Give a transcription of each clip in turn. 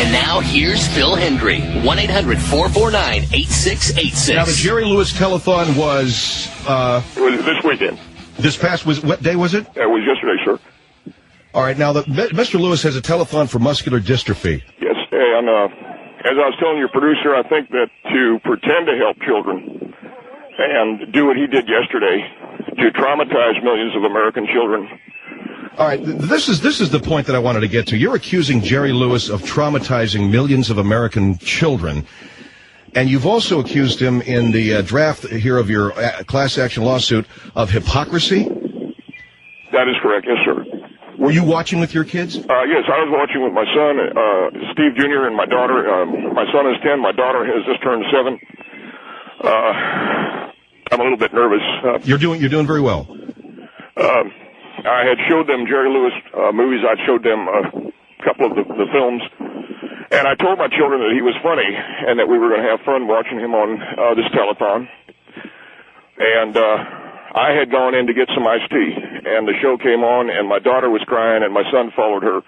And now, here's Phil Hendrie, 1-800-449-8686. Now, the Jerry Lewis Telethon was... It was this weekend. What day was it? It was yesterday, sir. All right, now, Mr. Lewis has a telethon for muscular dystrophy. Yes, and as I was telling your producer, I think that to pretend to help children and do what he did yesterday, to traumatize millions of American children... All right, this is the point that I wanted to get to. You're accusing Jerry Lewis of traumatizing millions of American children, and you've also accused him in the draft here of your class action lawsuit of hypocrisy? That is correct, yes, sir. Were you watching with your kids? Yes, I was watching with my son, Steve Jr., and my daughter. My son is 10, my daughter has just turned 7. I'm a little bit nervous. You're doing very well. I had showed them Jerry Lewis movies. I showed them a couple of the films, and I told my children that he was funny and that we were going to have fun watching him on this telethon. And I had gone in to get some iced tea, and the show came on, and my daughter was crying, and my son followed her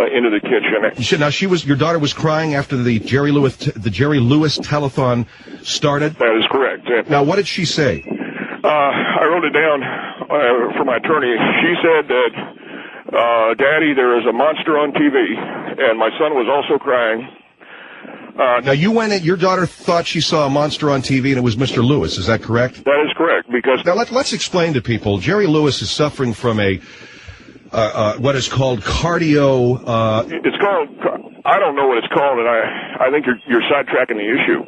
into the kitchen. Now, your daughter was crying after the Jerry Lewis telethon started? That is correct. Now, what did she say? I wrote it down for my attorney. She said that, Daddy, there is a monster on TV, and my son was also crying. Now, you went in, your daughter thought she saw a monster on TV, and it was Mr. Lewis. Is that correct? That is correct, because... Now, let's explain to people. Jerry Lewis is suffering from what is called cardio... It's called... I don't know what it's called, and I think you're sidetracking the issue.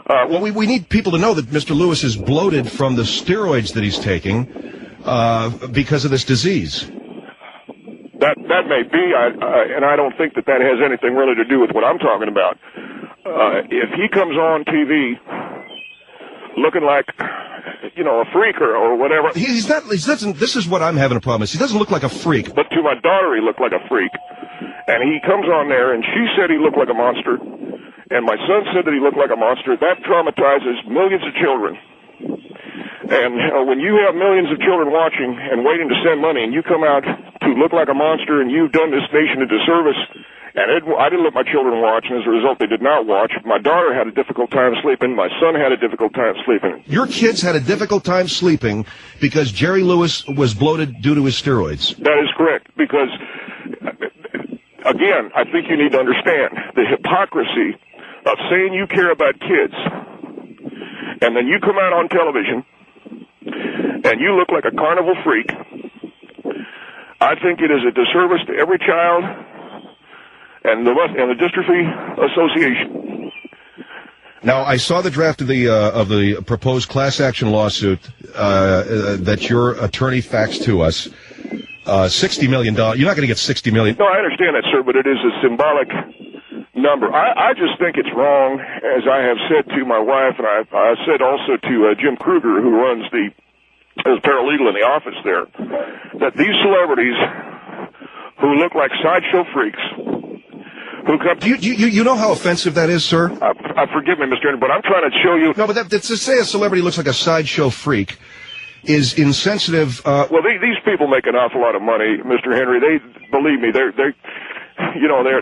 Well, we need people to know that Mr. Lewis is bloated from the steroids that he's taking because of this disease. That may be, and I don't think that has anything really to do with what I'm talking about. If he comes on TV looking like, a freak or whatever. He doesn't, this is what I'm having a problem with. He doesn't look like a freak. But to my daughter, he looked like a freak. And he comes on there, and she said he looked like a monster. And my son said that he looked like a monster. That traumatizes millions of children. And when you have millions of children watching and waiting to send money, and you come out to look like a monster, and you've done this nation a disservice, and I didn't let my children watch, and as a result, they did not watch. My daughter had a difficult time sleeping. My son had a difficult time sleeping. Your kids had a difficult time sleeping because Jerry Lewis was bloated due to his steroids. That is correct, because, again, I think you need to understand the hypocrisy of saying you care about kids, and then you come out on television, and you look like a carnival freak. I think it is a disservice to every child and the Dystrophy Association. Now, I saw the draft of the proposed class action lawsuit that your attorney faxed to us. $60 million. You're not going to get $60 million. No, I understand that, sir, but it is a symbolic number. I just think it's wrong, as I have said to my wife, and I said also to Jim Kruger, who runs as paralegal in the office there, that these celebrities who look like sideshow freaks, who come... Do you know how offensive that is, sir? Forgive me, Mr. Hendrie, but I'm trying to show you... No, but to say a celebrity looks like a sideshow freak is insensitive. Well, these people make an awful lot of money, Mr. Hendrie. Believe me, they're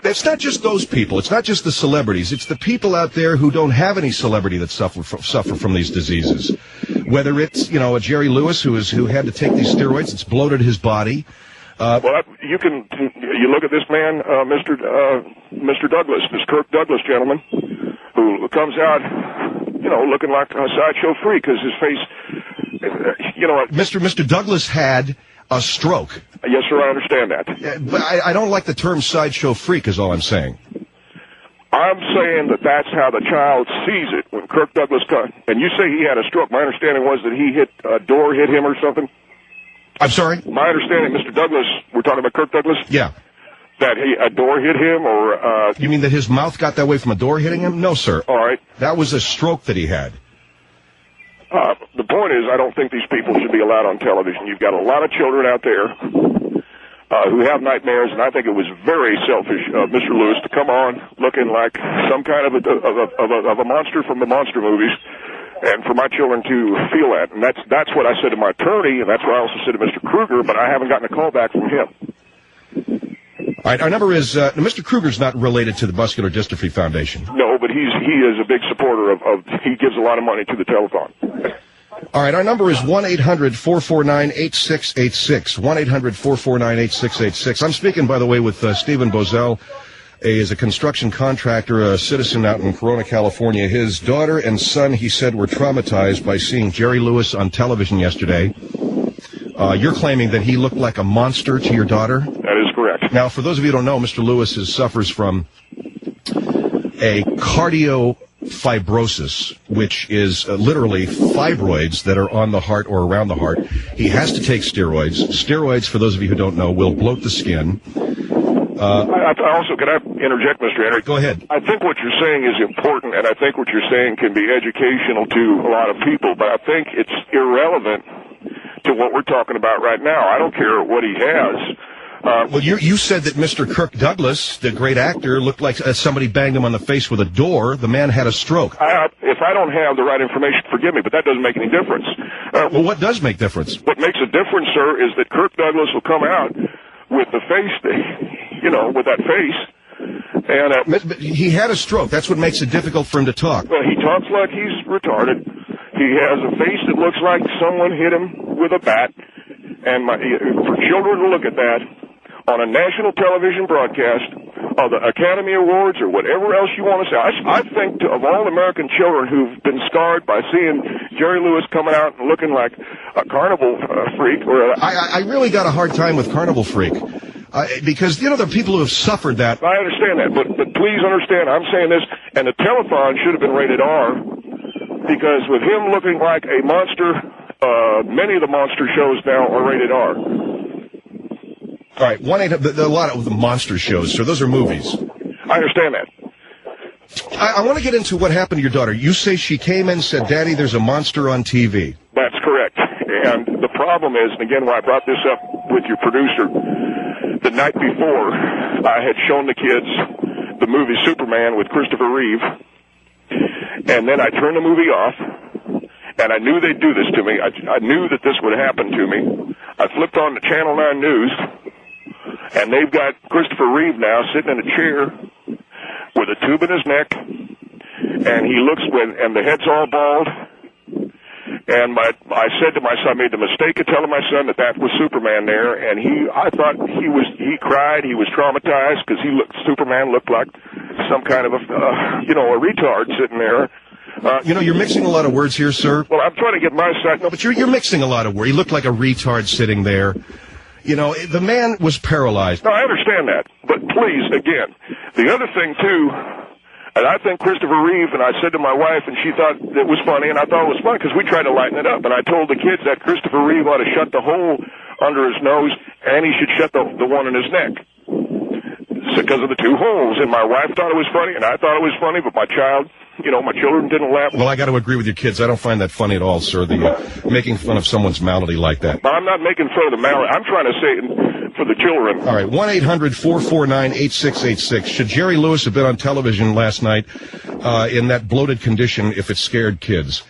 It's not just those people. It's not just the celebrities. It's the people out there who don't have any celebrity that suffer from these diseases. Whether it's, a Jerry Lewis who had to take these steroids, it's bloated his body. You look at this man, Mr. Douglas, this Kirk Douglas gentleman, who comes out, looking like a sideshow freak because his face, Mr. Douglas had a stroke. Yes, sir, I understand that. But I don't like the term sideshow freak is all I'm saying. I'm saying that's how the child sees it when Kirk Douglas comes. And you say he had a stroke. My understanding was that a door hit him or something. I'm sorry? My understanding, Mr. Douglas, we're talking about Kirk Douglas? Yeah. That a door hit him or... You mean that his mouth got that way from a door hitting him? No, sir. All right. That was a stroke that he had. The point is, I don't think these people should be allowed on television. You've got a lot of children out there who have nightmares, and I think it was very selfish of Mr. Lewis to come on looking like some kind of a monster from the monster movies, and for my children to feel that. And that's what I said to my attorney, and that's what I also said to Mr. Kruger, but I haven't gotten a call back from him. All right, our number is, Mr. Kruger's not related to the Muscular Dystrophy Foundation. No, but he is a big supporter of he gives a lot of money to the telethon. All right, our number is 1-800-449-8686. 1-800-449-8686. I'm speaking, by the way, with Stephen Bosell. He is a construction contractor, a citizen out in Corona, California. His daughter and son, he said, were traumatized by seeing Jerry Lewis on television yesterday. You're claiming that he looked like a monster to your daughter? That is correct. Now, for those of you who don't know, Mr. Lewis suffers from a cardiofibrosis, which is literally fibroids that are on the heart or around the heart. He has to take steroids. Steroids, for those of you who don't know, will bloat the skin. I also, can I interject, Mr. Hendrie? Go ahead. I think what you're saying is important, and I think what you're saying can be educational to a lot of people, but I think it's irrelevant to what we're talking about right now. I don't care what he has. Well, you said that Mr. Kirk Douglas, the great actor, looked like somebody banged him on the face with a door. The man had a stroke. If I don't have the right information, forgive me, but that doesn't make any difference. Well, what does make difference? What makes a difference, sir, is that Kirk Douglas will come out with the face, with that face. And but he had a stroke. That's what makes it difficult for him to talk. Well, he talks like he's retarded. He has a face that looks like someone hit him with a bat. And for children to look at that on a national television broadcast of the Academy Awards or whatever else you want to say, I think of all American children who've been scarred by seeing Jerry Lewis coming out and looking like a carnival freak. I really got a hard time with carnival freak. Because, there are people who have suffered that. I understand that, but please understand, I'm saying this, and the telethon should have been rated R, because with him looking like a monster, many of the monster shows now are rated R. All right, 1-800, a lot of the monster shows, so those are movies. I understand that. I want to get into what happened to your daughter. You say she came in and said, Daddy, there's a monster on TV. That's correct. And the problem is, and again, when I brought this up with your producer, the night before, I had shown the kids the movie Superman with Christopher Reeve, and then I turned the movie off, and I knew they'd do this to me. I knew that this would happen to me. I flipped on the Channel 9 News, and they've got Christopher Reeve now sitting in a chair with a tube in his neck, and he looks and the head's all bald. And I said to my son, I made the mistake of telling my son that was Superman there, and I thought he cried, he was traumatized because Superman looked like some kind of a retard sitting there. You're mixing a lot of words here, sir. Well, I'm trying to get my side. No, but you're mixing a lot of words. He looked like a retard sitting there. The man was paralyzed. No, I understand that. But please, again, the other thing, too, and I think Christopher Reeve, and I said to my wife, and she thought it was funny, and I thought it was funny because we tried to lighten it up. And I told the kids that Christopher Reeve ought to shut the hole under his nose, and he should shut the one in his neck because of the two holes. And my wife thought it was funny, and I thought it was funny, but my children didn't laugh. Well, I got to agree with your kids. I don't find that funny at all, sir, making fun of someone's malady like that. I'm not making fun of the malady. I'm trying to say for the children. All right, 1-800-449-8686. Should Jerry Lewis have been on television last night in that bloated condition if it scared kids?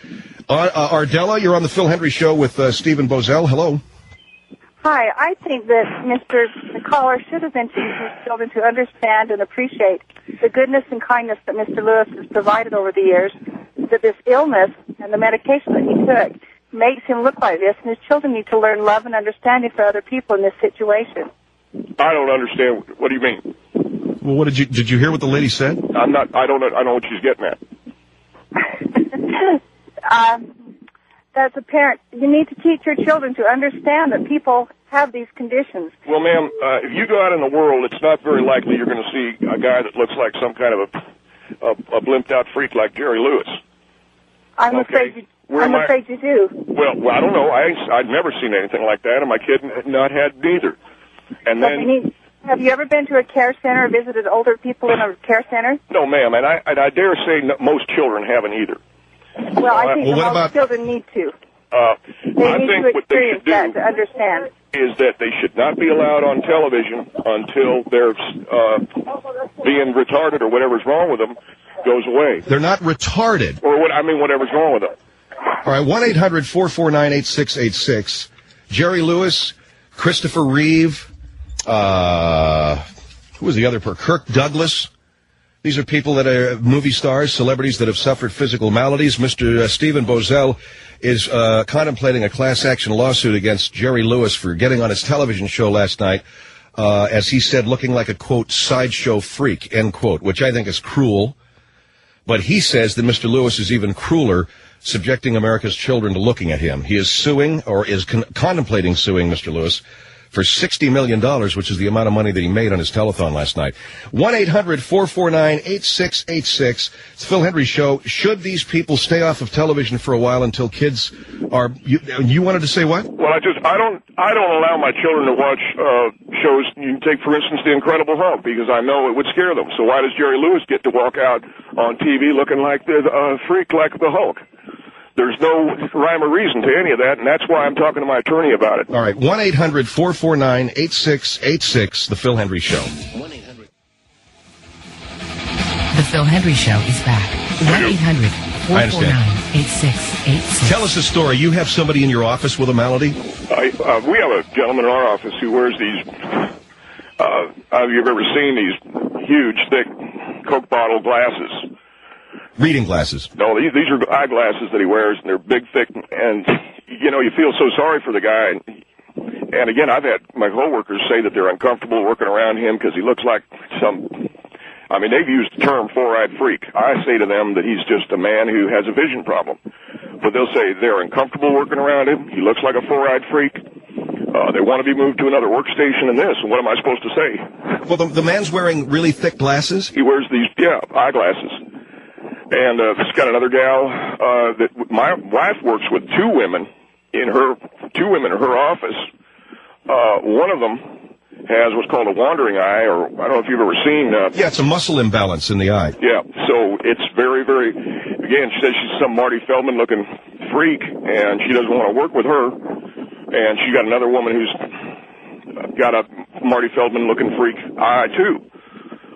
Ardella, you're on the Phil Hendrie Show with Stephen Bosell. Hello. Hi, I think that the caller should have been teaching his children to understand and appreciate the goodness and kindness that Mr. Lewis has provided over the years, that this illness and the medication that he took makes him look like this, and his children need to learn love and understanding for other people in this situation. I don't understand. What do you mean? Well, what did you hear what the lady said? I don't know what she's getting at. As a parent, you need to teach your children to understand that people have these conditions. Well, ma'am, if you go out in the world, it's not very likely you're going to see a guy that looks like some kind of a blimped-out freak like Jerry Lewis. I'm afraid you do. Well, I don't know. I'd never seen anything like that, and my kid not had neither. And then, have you ever been to a care center or visited older people in a care center? No, ma'am, and I dare say most children haven't either. Well, I think most children need to. They need to experience that to understand. Is that they should not be allowed on television until their being retarded or whatever's wrong with them goes away. They're not retarded. Or whatever's wrong with them. All right, 1-800-449-8686. Jerry Lewis, Christopher Reeve, who was the other person? Kirk Douglas. These are people that are movie stars, celebrities that have suffered physical maladies. Mr. Stephen Bosell is contemplating a class action lawsuit against Jerry Lewis for getting on his television show last night, as he said, looking like a, quote, sideshow freak, end quote, which I think is cruel. But he says that Mr. Lewis is even crueler, subjecting America's children to looking at him. He is suing, or is contemplating suing Mr. Lewis for $60 million, which is the amount of money that he made on his telethon last night. 1-800-449-8686. It's Phil Hendrie Show. Should these people stay off of television for a while until kids are... You wanted to say what? Well, I don't allow my children to watch shows. You can take, for instance, The Incredible Hulk, because I know it would scare them. So why does Jerry Lewis get to walk out on TV looking like the freak like the Hulk? There's no rhyme or reason to any of that, and that's why I'm talking to my attorney about it. All right, 1-800-449-8686, The Phil Hendrie Show. 1-800. The Phil Hendrie Show is back. 1-800-449-8686. Tell us a story. You have somebody in your office with a malady? We have a gentleman in our office who wears these, have you ever seen these huge, thick Coke bottle glasses? Reading glasses. No, these are eyeglasses that he wears, and they're big, thick, and, you know, you feel so sorry for the guy. And again, I've had my coworkers say that they're uncomfortable working around him because he looks like they've used the term four-eyed freak. I say to them that he's just a man who has a vision problem. But they'll say they're uncomfortable working around him. He looks like a four-eyed freak. They want to be moved to another workstation and this. And what am I supposed to say? Well, the man's wearing really thick glasses? He wears these, eyeglasses. And this got another gal that my wife works with two women in her office. One of them has what's called a wandering eye, or I don't know if you've ever seen. Yeah, it's a muscle imbalance in the eye. Yeah, so it's very, very. Again, she says she's some Marty Feldman-looking freak, and she doesn't want to work with her. And she got another woman who's got a Marty Feldman-looking freak eye too.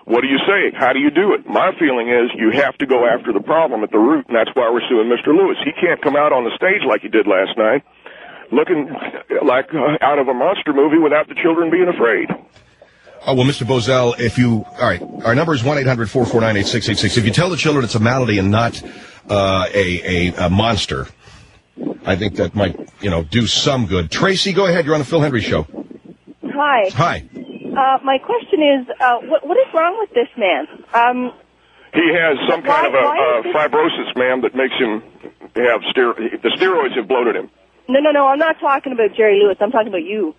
What do you say? How do you do it? My feeling is you have to go after the problem at the root, and that's why we're suing Mr. Lewis. He can't come out on the stage like he did last night, looking like out of a monster movie without the children being afraid. Oh, well, Mr. Bosell, all right, our number is 1-800-449-8686. If you tell the children it's a malady and not a monster, I think that might, do some good. Tracy, go ahead. You're on the Phil Hendrie Show. Hi. Hi. My question is, what is wrong with this man? He has some kind of a fibrosis, ma'am, that makes him have the steroids have bloated him. No, I'm not talking about Jerry Lewis. I'm talking about you.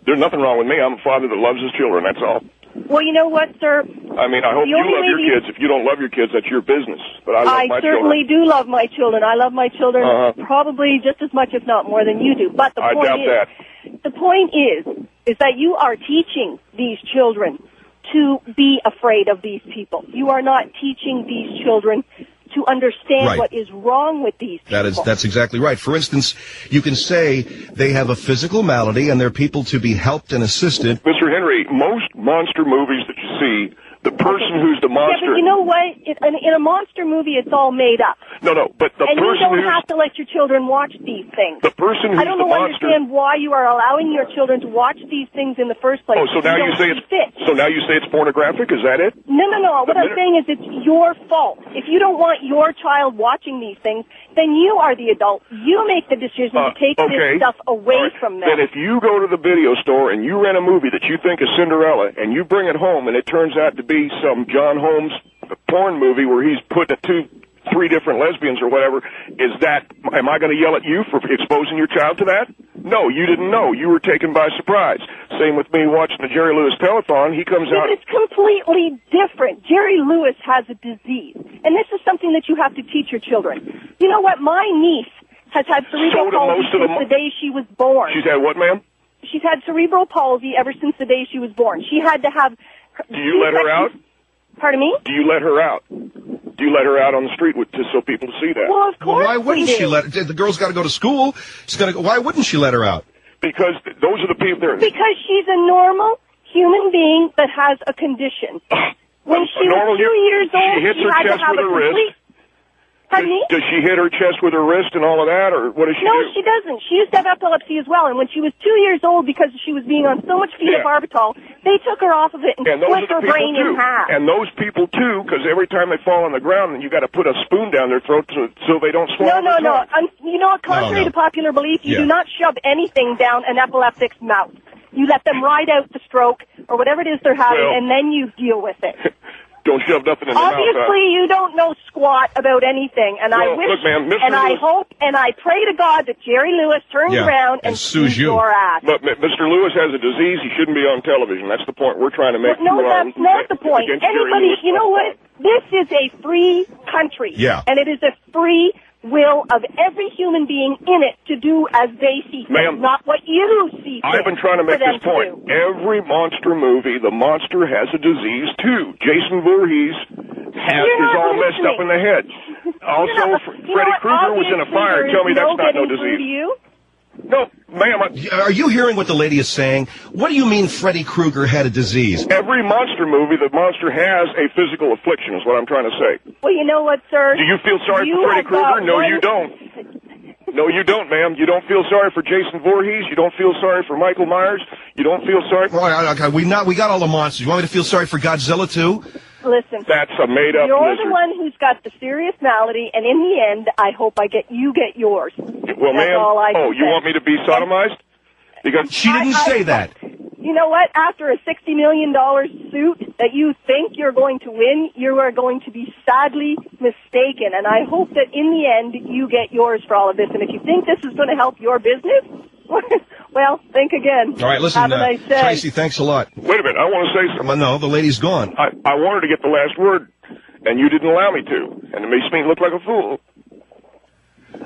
There's nothing wrong with me. I'm a father that loves his children, that's all. Well, you know what, sir? I mean, I hope you love your kids. If you don't love your kids, that's your business. But I love my children. I certainly do love my children. I love my children probably just as much, if not more, than you do. But the point is that you are teaching these children to be afraid of these people. You are not teaching these children to understand what is wrong with these people. That's exactly right. For instance, you can say they have a physical malady and they're people to be helped and assisted. Mr. Hendrie, most monster movies that you see, the person who's the monster... Yeah, but you know what? In a monster movie, it's all made up. No, but the person who's... And you don't have to let your children watch these things. The person who's the monster... I don't understand why you are allowing your children to watch these things in the first place. Oh, so now you say it's pornographic? Is that it? No. What I'm saying is it's your fault. If you don't want your child watching these things, then you are the adult. You make the decision to take this stuff away from them. Then if you go to the video store and you rent a movie that you think is Cinderella and you bring it home and it turns out to be some John Holmes porn movie where he's put 3 different lesbians or whatever, am I going to yell at you for exposing your child to that? No, you didn't know. You were taken by surprise. Same with me watching the Jerry Lewis Telethon. He comes out... It's completely different. Jerry Lewis has a disease, and this is something that you have to teach your children. You know what? My niece has had cerebral palsy since the day she was born. She's had what, ma'am? She's had cerebral palsy ever since the day she was born. She had to have... Do you let her out? Pardon me? Do you let her out? Do you let her out on the street so people see that? Well, of course. Why wouldn't she let her? The girl's got to go to school. Why wouldn't she let her out? Because those are the people there. Because she's a normal human being that has a condition. When she was 2 years old, she hits her had chest to have with her wrist. Does she hit her chest with her wrist and all of that, or what does she do? No, she doesn't. She used to have epilepsy as well, and when she was 2 years old, because she was being on so much phenobarbital, they took her off of it and split her brain in half. And those people, too, because every time they fall on the ground, then you got to put a spoon down their throat so they don't swallow. No. You know what? Contrary to popular belief, you do not shove anything down an epileptic's mouth. You let them ride out the stroke or whatever it is they're having, and then you deal with it. Don't shove nothing in the mouth. Obviously, you don't know squat about anything, and I wish, look, ma'am, I hope, and I pray to God that Jerry Lewis turns around and sues your ass. But Mr. Lewis has a disease. He shouldn't be on television. That's the point we're trying to make. No, that's not the point. Anybody, you know what? This is a free country. Yeah. And it is a free will of every human being in it to do as they see fit, not what you see fit. I've been trying to make this point. Every monster movie, the monster has a disease, too. Jason Voorhees is all messed up in the head. Also, Freddy Krueger was in a fire. Tell me that's not no disease. No, ma'am. Are you hearing what the lady is saying? What do you mean Freddy Krueger had a disease? Every monster movie, the monster has a physical affliction, is what I'm trying to say. Well, you know what, sir? Do you feel sorry for Freddy Krueger? No, you don't. No, you don't, ma'am. You don't feel sorry for Jason Voorhees. You don't feel sorry for Michael Myers. You don't feel sorry for... Well, okay, we got all the monsters. You want me to feel sorry for Godzilla, too? Listen, that's a made-up You're lizard. The one who's got the serious malady, and in the end, I hope you get yours. Well, ma'am, you want me to be sodomized? Because she didn't say that. You know what? After a $60 million suit that you think you're going to win, you are going to be sadly mistaken. And I hope that in the end, you get yours for all of this. And if you think this is going to help your business, well, think again. All right, listen, Have a nice day. Tracy, thanks a lot. Wait a minute, I want to say something. No, the lady's gone. I wanted to get the last word, and you didn't allow me to, and it makes me look like a fool.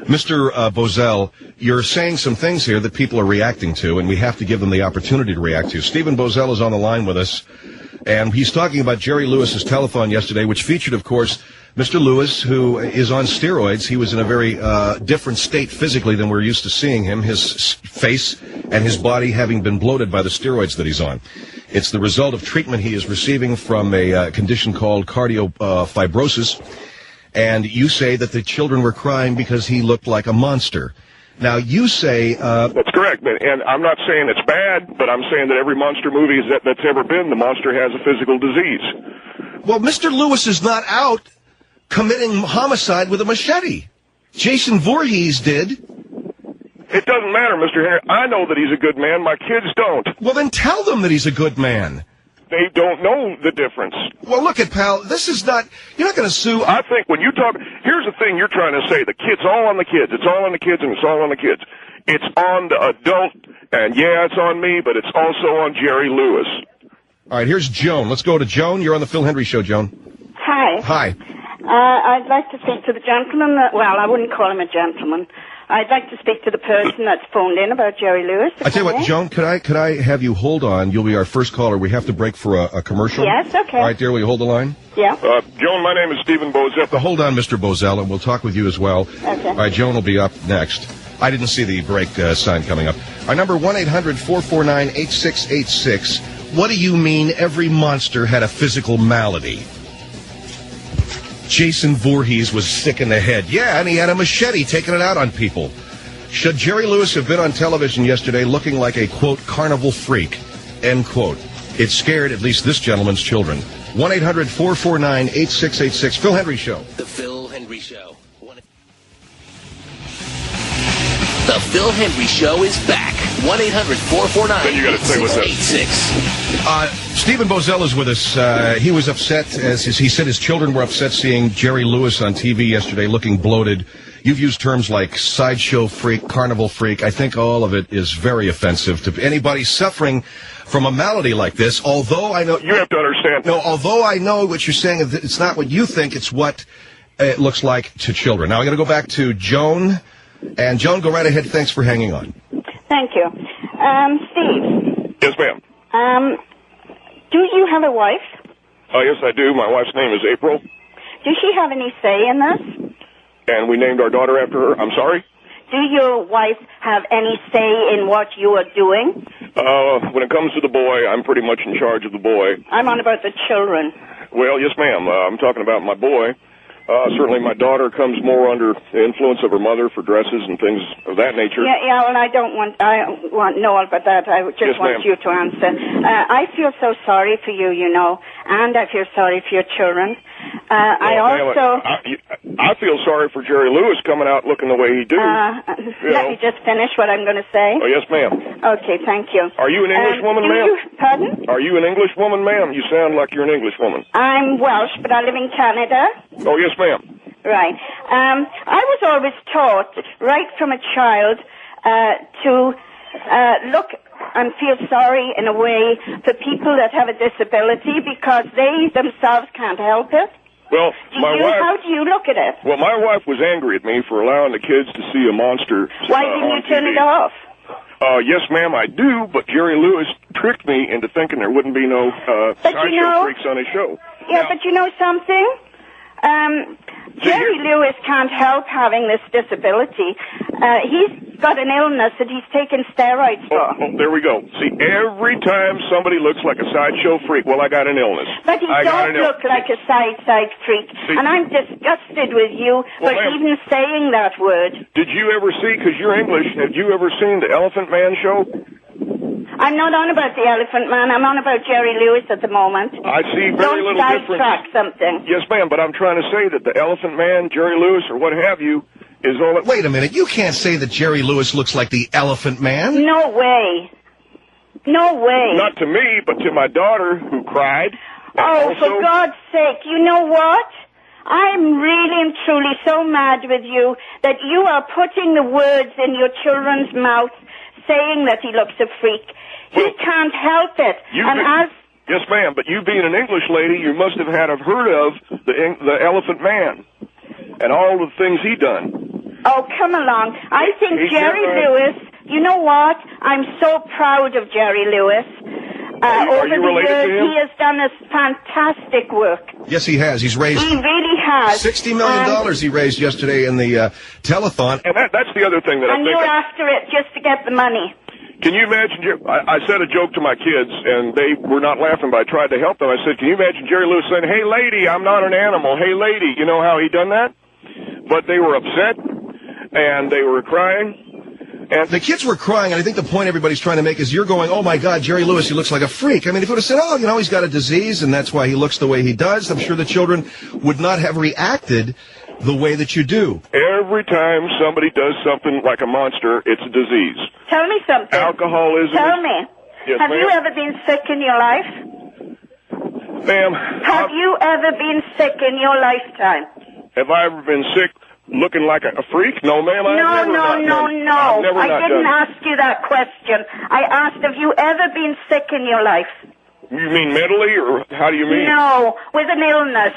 Mr. Bosell, you're saying some things here that people are reacting to, and we have to give them the opportunity to react to. Stephen Bosell is on the line with us, and he's talking about Jerry Lewis's telethon yesterday, which featured, of course, Mr. Lewis, who is on steroids. He was in a very different state physically than we're used to seeing him, his face and his body having been bloated by the steroids that he's on. It's the result of treatment he is receiving from a condition called cardiofibrosis. And you say that the children were crying because he looked like a monster. Now, you say... That's correct, and I'm not saying it's bad, but I'm saying that every monster movie that's ever been, the monster has a physical disease. Well, Mr. Lewis is not out committing homicide with a machete. Jason Voorhees did. It doesn't matter, Mr. Henry. I know that he's a good man. My kids don't. Well, then tell them that he's a good man. They don't know the difference. Well, look at pal. This is not... You're not going to sue... I think when you talk... Here's the thing you're trying to say. The kids, all on the kids. It's all on the kids, and it's all on the kids. It's on the adult, and yeah, it's on me, but it's also on Jerry Lewis. All right, here's Joan. Let's go to Joan. You're on the Phil Hendrie Show, Joan. Hi. Hi. I'd like to speak to the gentleman well, I wouldn't call him a gentleman. I'd like to speak to the person that's phoned in about Jerry Lewis. I tell you what, Joan, could I have you hold on? You'll be our first caller. We have to break for a commercial. Yes, okay. All right, dear, will you hold the line? Yeah. Joan, my name is Stephen Bosell. Hold on, Mr. Bosell, and we'll talk with you as well. Okay. All right, Joan will be up next. I didn't see the break sign coming up. Our number, 1-800-449-8686. What do you mean every monster had a physical malady? Jason Voorhees was sick in the head. Yeah, and he had a machete taking it out on people. Should Jerry Lewis have been on television yesterday looking like a, quote, carnival freak, end quote? It scared at least this gentleman's children. 1-800-449-8686. Phil Hendrie Show. The Phil Hendrie Show. The Phil Hendrie Show is back. 1-800-449-8686. Stephen Bosell is with us. He was upset, as he said his children were upset seeing Jerry Lewis on TV yesterday looking bloated. You've used terms like sideshow freak, carnival freak. I think all of it is very offensive to anybody suffering from a malady like this, although I know... You have to understand. No, although I know what you're saying, it's not what you think, it's what it looks like to children. Now, I'm going to go back to Joan. And, Joan, go right ahead. Thanks for hanging on. Thank you. Steve. Yes, ma'am. Do you have a wife? Yes, I do. My wife's name is April. Does she have any say in this? And we named our daughter after her. I'm sorry? Do your wife have any say in what you are doing? When it comes to the boy, I'm pretty much in charge of the boy. I'm on about the children. Well, yes, ma'am. I'm talking about my boy. Certainly my daughter comes more under the influence of her mother for dresses and things of that nature. Yeah, well, I want know about that. I just Yes, want ma'am. you to answer. I feel so sorry for you, and I feel sorry for your children. I feel sorry for Jerry Lewis coming out looking the way he do. Let me just finish what I'm going to say. Oh, yes, ma'am. Okay, thank you. Are you an English woman, ma'am? Pardon? Are you an English woman, ma'am? You sound like you're an English woman. I'm Welsh, but I live in Canada. Oh, yes, ma'am. Right. I was always taught, right from a child, to look and feel sorry in a way for people that have a disability because they themselves can't help it. Well, How do you look at it? Well, my wife was angry at me for allowing the kids to see a monster. Why didn't you turn TV. it off? Yes, ma'am, I do, but Jerry Lewis tricked me into thinking there wouldn't be no sideshow freaks on his show. Yeah, but you know something? Jerry Lewis can't help having this disability. He's got an illness that he's taken steroids for. Oh, there we go. See, every time somebody looks like a sideshow freak, well, I got an illness. But he don't look like a side freak. See, and I'm disgusted with you for even saying that word. Did you ever see, because you're English, have you ever seen the Elephant Man show? I'm not on about the Elephant Man. I'm on about Jerry Lewis at the moment. I see very little difference. Don't sidetrack something. Yes, ma'am, but I'm trying to say that the Elephant Man, Jerry Lewis, or what have you, is all that... Wait a minute. You can't say that Jerry Lewis looks like the Elephant Man. No way. No way. Not to me, but to my daughter, who cried. Oh, for God's sake, you know what? I'm really and truly so mad with you that you are putting the words in your children's mouth saying that he looks a freak. He can't help it. Yes, ma'am, but you being an English lady, you must have heard of the Elephant Man and all the things he done. Oh, come along. I think Jerry Lewis, you know what? I'm so proud of Jerry Lewis. Over the years, he has done this fantastic work. Yes, he has. He really has. $60 million he raised yesterday in the telethon. And that's the other thing that I think... And you're after it just to get the money. Can you imagine... I said a joke to my kids, and they were not laughing, but I tried to help them. I said, can you imagine Jerry Lewis saying, hey, lady, I'm not an animal. Hey, lady. You know how he done that? But they were upset, and they were crying. And the kids were crying, and I think the point everybody's trying to make is you're going, oh, my God, Jerry Lewis, he looks like a freak. I mean, if you would have said, oh, he's got a disease, and that's why he looks the way he does, I'm sure the children would not have reacted the way that you do. Every time somebody does something like a monster, it's a disease. Tell me something. Alcoholism. Tell me. Yes, have you ever been sick in your life? Ma'am. Have you ever been sick in your lifetime? Have I ever been sick looking like a freak? No, ma'am. No. I didn't ask you that question. I asked, have you ever been sick in your life? You mean mentally, or how do you mean? No, with an illness.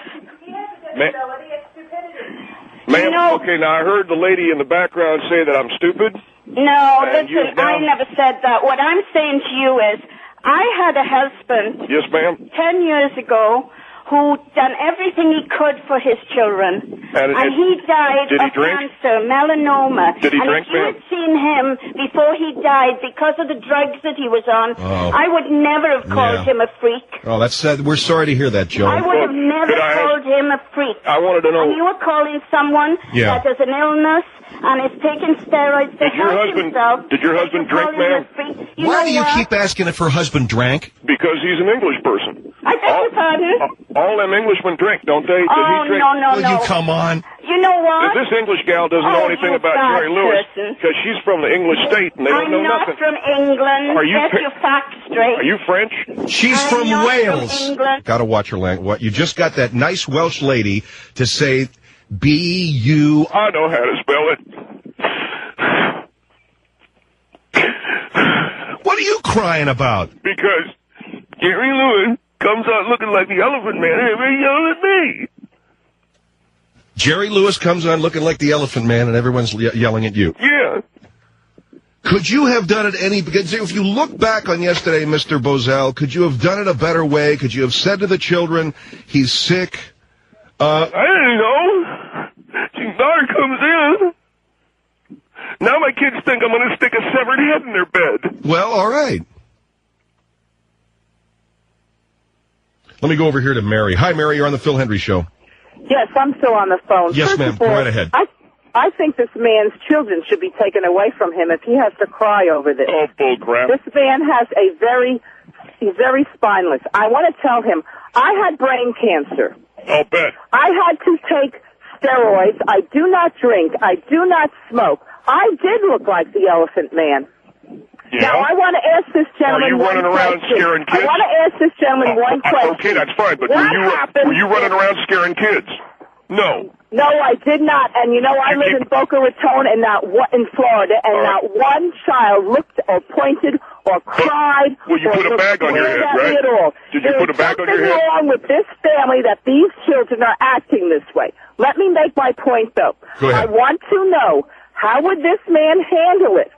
Ma'am, okay, now I heard the lady in the background say that I'm stupid. No, listen, I never said that. What I'm saying to you is, I had a husband. Yes, ma'am. 10 years ago, who done everything he could for his children. And he died of cancer, melanoma. Did he drink, if you had seen him before he died, because of the drugs that he was on, I would never have called him a freak. Oh, that's sad. We're sorry to hear that, Joe. I would have never called him a freak. I wanted to know. And you were calling someone that has an illness and is taking steroids to help himself. Did your husband drink, ma'am? Why do you keep asking if her husband drank? Because he's an English person. I beg your pardon? All them Englishmen drink, don't they? Oh, no. Will you come on? You know what? This English gal doesn't know anything about Jerry Lewis because she's from the English state and they don't know nothing. I'm not from England. Get your facts straight. Are you French? She's from Wales. Got to watch her language. What? You just got that nice Welsh lady to say B-U... I know how to spell it. What are you crying about? Because Jerry Lewis comes out looking like the Elephant Man and everybody yelling at me. Jerry Lewis comes on looking like the Elephant Man and everyone's yelling at you. Yeah. Could you have done it because if you look back on yesterday, Mr. Bosell, could you have done it a better way? Could you have said to the children, he's sick? I didn't know. His daughter comes in. Now my kids think I'm going to stick a severed head in their bed. Well, all right. Let me go over here to Mary. Hi, Mary. You're on the Phil Hendrie Show. Yes, I'm still on the phone. Yes, First ma'am. of all, Go right ahead. I think this man's children should be taken away from him if he has to cry over this. Oh, bull crap. This man has he's very spineless. I want to tell him, I had brain cancer. I'll bet. I had to take steroids. I do not drink. I do not smoke. I did look like the Elephant Man. Yeah. Now, I want to ask this gentleman Are you running around scaring kids? I want to ask this gentleman one question. Okay, that's fine, but What were happened? you running around scaring kids? No. No, I did not. And you know, I live in Boca Raton and in Florida, and not one child looked or pointed or cried. Well, you put a bag on your head, right? At all. Did you put a bag on your head? There's something wrong with this family that these children are acting this way. Let me make my point, though. Go ahead. I want to know, how would this man handle it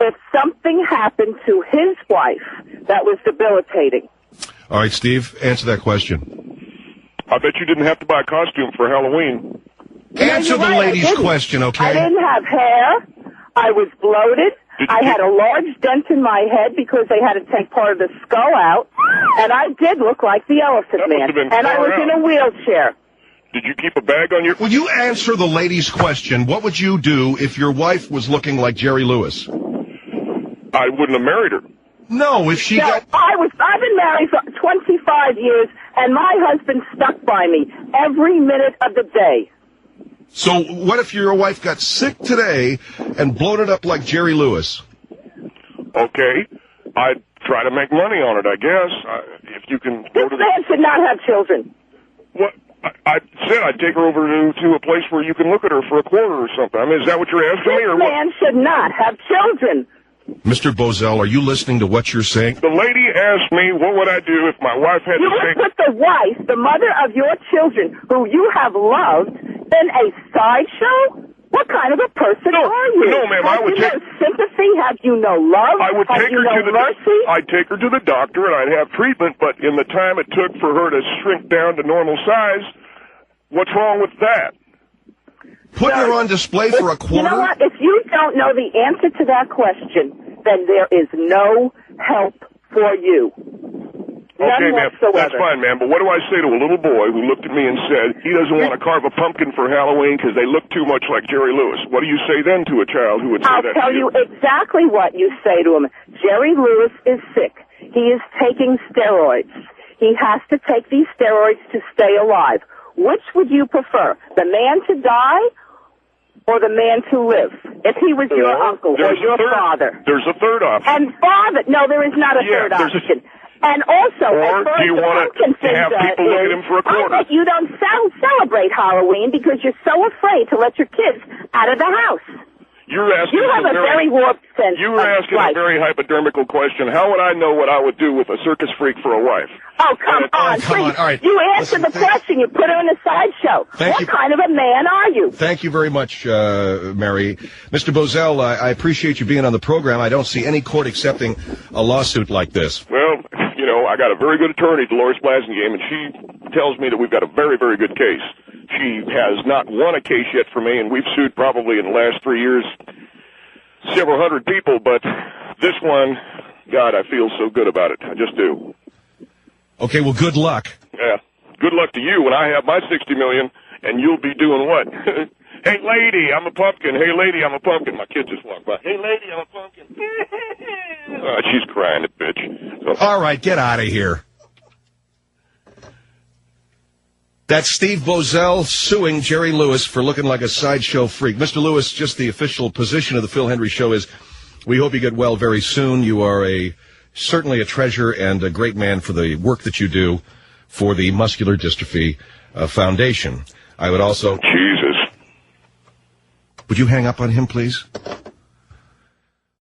if something happened to his wife that was debilitating? All right, Steve, answer that question. I bet you didn't have to buy a costume for Halloween. Answer the lady's question, okay? I didn't have hair. I was bloated. I had a large dent in my head because they had to take part of the skull out. And I did look like the Elephant Man. And I was in a wheelchair. Did you keep a bag on your... Will you answer the lady's question? What would you do if your wife was looking like Jerry Lewis? I wouldn't have married her. No, if she got... I've been married for 25 years, and my husband stuck by me every minute of the day. So what if your wife got sick today and bloated up like Jerry Lewis? Okay. I'd try to make money on it, I guess. If you can... This man should not have children. What? I said I'd take her over to a place where you can look at her for a quarter or something. I mean, is that what you're asking me, or what? This man should not have children. Mr. Bosell, are you listening to what you're saying? The lady asked me what would I do if my wife had You to take... would put the wife, the mother of your children, who you have loved, in a sideshow? What kind of a person are you? No, ma'am, I would take... Have you no sympathy? Have you no love? I would take her to the... mercy? I'd take her to the doctor and I'd have treatment, but in the time it took for her to shrink down to normal size, what's wrong with that? Putting her on display for a quarter? You know what? If you don't know the answer to that question, then there is no help for you. Okay, ma'am, that's fine, ma'am, but what do I say to a little boy who looked at me and said he doesn't want to carve a pumpkin for Halloween because they look too much like Jerry Lewis? What do you say then to a child who would say that to you? I'll tell you exactly what you say to him. Jerry Lewis is sick. He is taking steroids. He has to take these steroids to stay alive. Which would you prefer, the man to die or the man to live? If he was your uncle or your father. There's a third option. And father, no, there is not a third option. And also, or do you want to have people look at him for a quarter? I bet you don't celebrate Halloween because you're so afraid to let your kids out of the house. You have a very warped sense. You were asking a very hypodermical question. How would I know what I would do with a circus freak for a wife? Oh, come on, please. All right. You answered the question. You put her in a sideshow. What kind of a man are you? Thank you very much, Mary. Mr. Bosell, I appreciate you being on the program. I don't see any court accepting a lawsuit like this. Well, you know, I got a very good attorney, Dolores Blasingame, and she tells me that we've got a very, very good case. She has not won a case yet for me, and we've sued probably in the last 3 years several hundred people, but this one, God, I feel so good about it. I just do. Okay, well, good luck. Yeah. Good luck to you when I have my $60 million, and you'll be doing what? Hey, lady, I'm a pumpkin. Hey, lady, I'm a pumpkin. My kid just walked by. Hey, lady, I'm a pumpkin. She's crying, that bitch. So. All right, get out of here. That's Steve Bosell suing Jerry Lewis for looking like a sideshow freak. Mr. Lewis, just the official position of the Phil Hendrie Show is we hope you get well very soon. You are certainly a treasure and a great man for the work that you do for the Muscular Dystrophy Foundation. I would also... Jesus. Would you hang up on him, please?